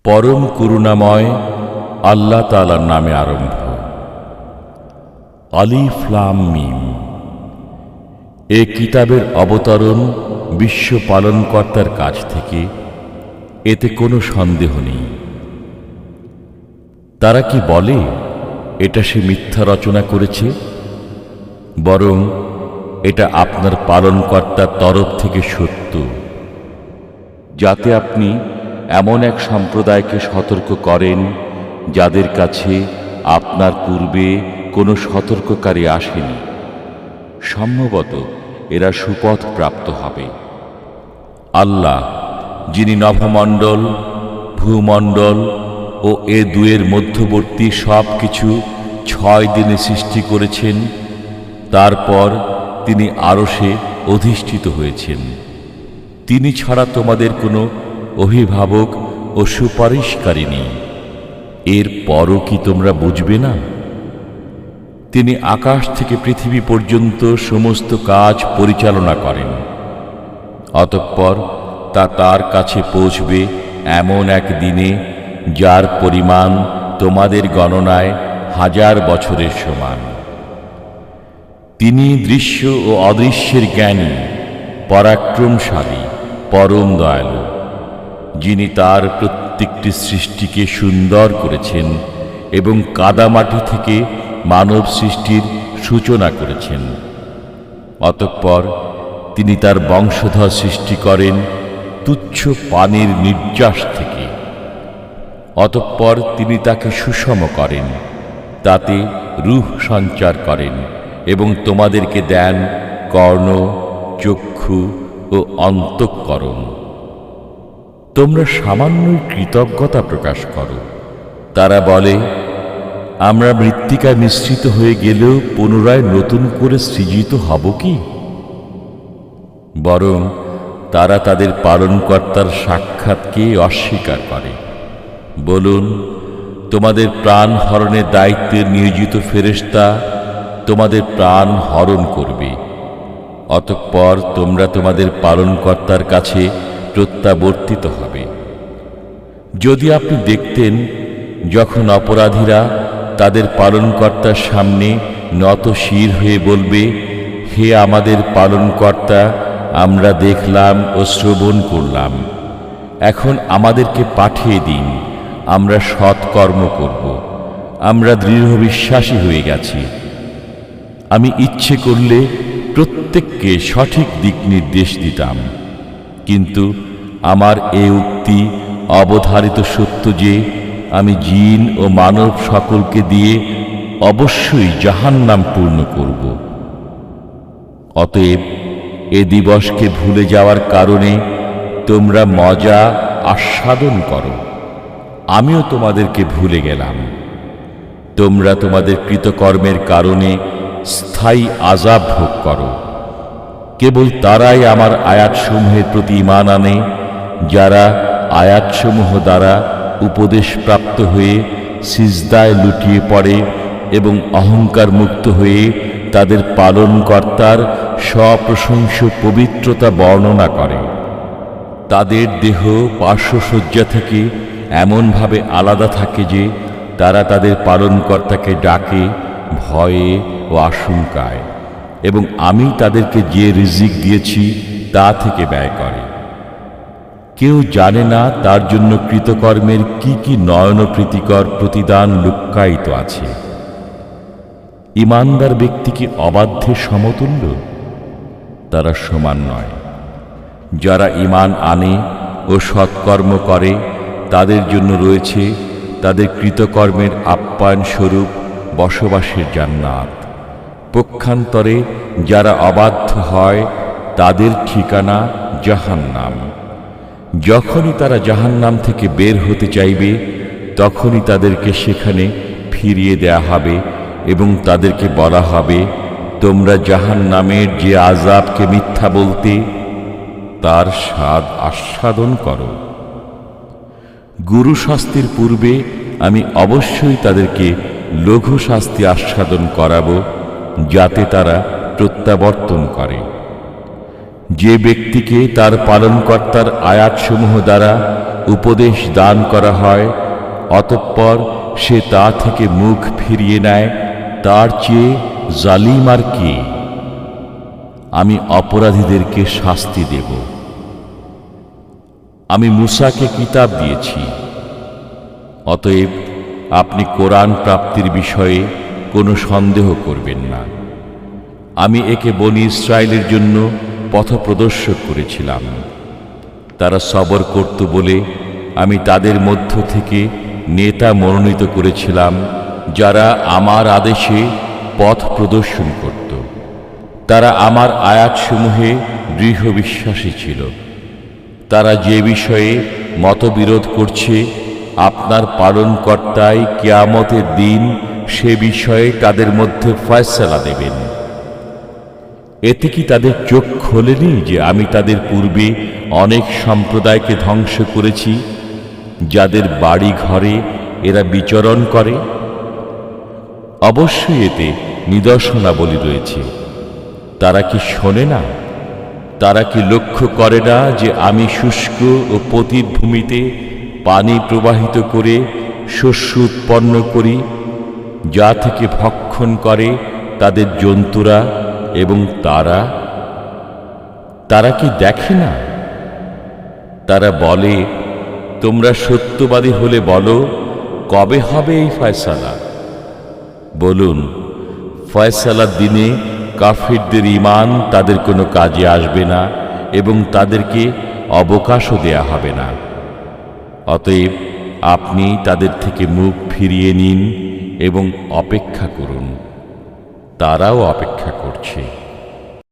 পরম করুণাময় আল্লাহ তাআলার নামে আরম্ভ। আলিফ লাম মিম। এ কিতাবের অবতরণ বিশ্ব পালনকর্তার কাছ থেকে, এতে কোনো সন্দেহ নেই। তারা কি বলে এটা সে মিথ্যা রচনা করেছে? বরং এটা আপনার পালনকর্তার তরফ থেকে সত্য, যাতে আপনি এমন এক সম্প্রদায়কে সতর্ক করেন যাদের কাছে আপনার পূর্বে কোনো সতর্ককারী আসেনি। সম্ভবত এরা সুপথ প্রাপ্ত হবে। আল্লাহ, যিনি নভমণ্ডল, ভূমণ্ডল ও এ দুয়ের মধ্যবর্তী সব কিছু 6 দিনে সৃষ্টি করেছেন, তারপর তিনি আরশে অধিষ্ঠিত হয়েছেন। তিনি ছাড়া তোমাদের কোনো অভিভাবক ও সুপারিশকারী নেই। এর পরও কি তোমরা বুঝবে না? তিনি আকাশ থেকে পৃথিবী পর্যন্ত সমস্ত কাজ পরিচালনা করেন। অতঃপর তা তার কাছে পৌঁছবে এমন এক দিনে যার পরিমাণ তোমাদের গণনায় 1000 বছরের সমান। তিনি দৃশ্য ও অদৃশ্যের জ্ঞানী, পরাক্রমশালী, পরম দয়ালু, যিনি তার প্রত্যেকটি সৃষ্টিকে সুন্দর করেছেন এবং কাদামাটি থেকে মানব সৃষ্টির সূচনা করেছেন। অতঃপর তিনি তার বংশধর সৃষ্টি করেন তুচ্ছ পানির নির্যাস থেকে। অতঃপর তিনি তাকে সুষম করেন, তাতে রূহ সঞ্চার করেন এবং তোমাদেরকে দেন কর্ণ, চক্ষু ও অন্তঃকরণ। তোমরা সামান্যই কৃতজ্ঞতা প্রকাশ করো। তারা বলে, আমরা মৃত্তিকায় মিশ্রিত হয়ে গেলেও পুনরায় নতুন করে সৃজিত হব কি? বরং তারা তাদের পালনকর্তার সাক্ষাৎকে অস্বীকার করে। বলুন, তোমাদের প্রাণ হরণের দায়িত্বে নিয়োজিত ফেরেশতা তোমাদের প্রাণ হরণ করবে। অতঃপর তোমরা তোমাদের পালনকর্তার কাছে প্রত্যাবর্তিত হবে। যদি আপনি দেখতেন যখন অপরাধীরা তাদের পালনকর্তার সামনে নত শির হয়ে বলবে, হে আমাদের পালনকর্তা, আমরা দেখলাম ও শ্রবণ করলাম, এখন আমাদেরকে পাঠিয়ে দিন, আমরা সৎকর্ম করব, আমরা দৃঢ় বিশ্বাসী হয়ে গেছি। আমি ইচ্ছে করলে প্রত্যেককে সঠিক দিক নির্দেশ দিতাম, কিন্তু আমার এ উক্তি অবধারিত সত্য যে আমি জিন ও মানব সকলকে দিয়ে অবশ্যই জাহান্নাম পূর্ণ করব। অতএব এ দিবসকে ভুলে যাওয়ার কারণে তোমরা মজা আস্বাদন করো। আমিও তোমাদেরকে ভুলে গেলাম। তোমরা তোমাদের কৃতকর্মের কারণে স্থায়ী আযাব ভোগ করো। কেবল তারাই আমার আয়াতসমূহের প্রতি ঈমান আনে, যারা আয়াতসমূহ দ্বারা উপদেশ প্রাপ্ত হয়ে সিজদায় লুটিয়ে পড়ে এবং অহংকার মুক্ত হয়ে তাদের পালনকর্তার সপ্রশংস পবিত্রতা বর্ণনা করে। তাদের দেহ পার্শ্বসজ্জা থেকে এমনভাবে আলাদা থাকে যে তারা তাদের পালনকর্তাকে ডাকে ভয়ে ও আশঙ্কায়, এবং আমি তাদেরকে যে রিজিক দিয়েছি তা থেকে ব্যয় করে। কেউ জানে না তার জন্য কৃতকর্মের কি কি নয়নপ্রীতিকর প্রতিদান লুক্কায়িত আছে। ঈমানদার ব্যক্তি কি অবাধ্যের সমতুল্য? তারা সমান নয়। যারা ঈমান আনে ও সৎকর্ম করে তাদের জন্য রয়েছে তাদের কৃতকর্মের আপ্যায়ন স্বরূপ বসবাসের জান্নাত। পক্ষান্তরে যারা অবাধ্য হয় তাদের ঠিকানা জাহান্নাম। যখনই তারা জাহান্নাম থেকে বের হতে চাইবে তখনই তাদেরকে সেখানে ফিরিয়ে দেয়া হবে এবং তাদেরকে বলা হবে, তোমরা জাহান্নামের যে আযাবকে মিথ্যা বলতে, তার স্বাদ আস্বাদন করো। গুরু শাস্তির পূর্বে আমি অবশ্যই তাদেরকে লঘু শাস্তি আস্বাদন করাবো, যাতে তারা প্রত্যাবর্তন করে। যে ব্যক্তিকে তার পালনকর্তার আয়াতসমূহ দ্বারা উপদেশ দান করা হয় অতঃপর সে তা থেকে মুখ ফিরিয়ে নেয়, তার চেয়ে জালিম আর কে? আমি অপরাধীদেরকে শাস্তি দেব। আমি মূসাকে কিতাব দিয়েছি, অতএব আপনি কোরআন প্রাপ্তির বিষয়ে কোনো সন্দেহ করবেন না। আমি একে বনী ইসরায়েলের জন্য পথপ্রদর্শক করেছিলাম। তারা সবর করত বলে আমি তাদের মধ্য থেকে নেতা মনোনীত করেছিলাম, যারা আমার আদেশে পথ প্রদর্শন করত। তারা আমার আয়াতসমূহে দৃঢ় বিশ্বাসী ছিল। তারা যে বিষয়ে মতবিরোধ করছে, আপনার পালনকর্তাই কিয়ামতের দিন সে বিষয়ে তাদের মধ্যে ফয়সালা দেবেন। এতে কি তাদের চোখ খোলেনি যে আমি তাদের পূর্বে অনেক সম্প্রদায়কে ধ্বংস করেছি, যাদের বাড়ি ঘরে এরা বিচরণ করে? অবশ্যই এতে নিদর্শনাবলী রয়েছে। তারা কি শোনে না? তারা কি লক্ষ্য করে না যে আমি শুষ্ক ও পতিত ভূমিতে পানি প্রবাহিত করে শস্য উৎপন্ন করি, যা থেকে ভক্ষণ করে তাদের জন্তুরা এবং তারা কি দেখে না? তারা বলে, তোমরা সত্যবাদী হলে বলো, কবে হবে এই ফয়সালা? বলুন, ফয়সালার দিনে কাফিরদের ঈমান তাদের কোনো কাজে আসবে না এবং তাদেরকে অবকাশও দেয়া হবে না। অতএব আপনি তাদের থেকে মুখ ফিরিয়ে নিন এবং অপেক্ষা করুন। তারাও অপেক্ষা করছে।